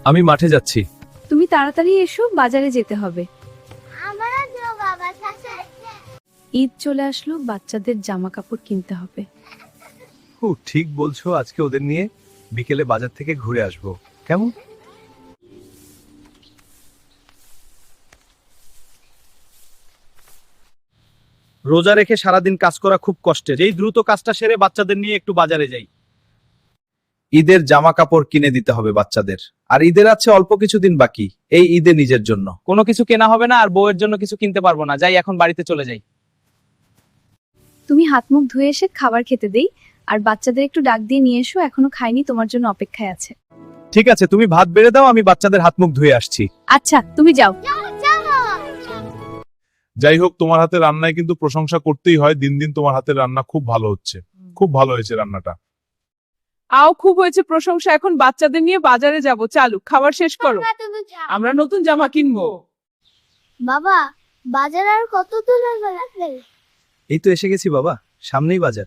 আমি মাঠে যাচ্ছি। তুমি তাড়াতাড়ি এসো, বাজারে যেতে হবে। ঈদ চলে আসলো, বাচ্চাদের জামা কাপড় কিনতে হবে। ঠিক বলছো, আজকে ওদের নিয়ে বিকেলে বাজার থেকে ঘুরে আসবো। কেমন? রোজা রেখে সারাদিন কাজ করা খুব কষ্টের। এই দ্রুত কাজটা সেরে বাচ্চাদের নিয়ে একটু বাজারে যাই। ঈদের জামা কাপড় কিনে দিতে হবে বাচ্চাদের। আর ঈদের আছে অল্প কিছুদিন বাকি। এই ঈদে নিজের জন্য কোনো কিছু কেনা হবে না, আর বউয়ের জন্য কিছু কিনতে পারবো না। যাই, এখন বাড়িতে চলে যাই। তুমি হাত মুখ ধুয়ে এসে খাবার খেতে দেই, আর বাচ্চাদের একটু ডাক দিয়ে নিয়ে এসো, এখনো খাইনি, তোমার জন্য অপেক্ষায় আছে। ঠিক আছে, তুমি ভাত বেড়ে দাও, আমি বাচ্চাদের হাত মুখ ধুয়ে আসছি। আচ্ছা, তুমি যাও। যাই হোক, তোমার হাতের রান্নায় কিন্তু প্রশংসা করতেই হয়। দিন দিন তোমার হাতের রান্না খুব ভালো হচ্ছে। খুব ভালো হয়েছে রান্নাটা। আও, খুব হয়েছে প্রশংসা। এখন বাচ্চাদের নিয়ে বাজারে যাব। চালু, খাবার শেষ করো, আমরা নতুন জামা কিনবো। বাবা, বাজার আর কত দূর লাগবে? এই তো এসে গেছি বাবা, সামনেই বাজার।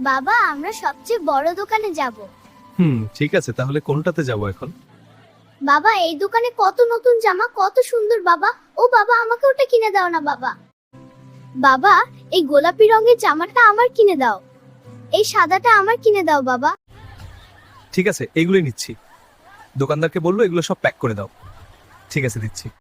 বাবা, আমরা সবচেয়ে বড় দোকানে যাব। ঠিক আছে, তাহলে কোনটাতে যাব এখন? বাবা, এই দোকানে কত নতুন জামা, কত সুন্দর। বাবা, ও বাবা, আমাকে ওটা কিনে দাও না বাবা। বাবা, এই গোলাপি রঙের জামাটা আমার কিনে দাও। এই সাদাটা আমার কিনে দাও বাবা। ঠিক আছে, এইগুলোই নিচ্ছি। দোকানদারকে বললো এগুলো সব প্যাক করে দাও। ঠিক আছে, দিচ্ছি।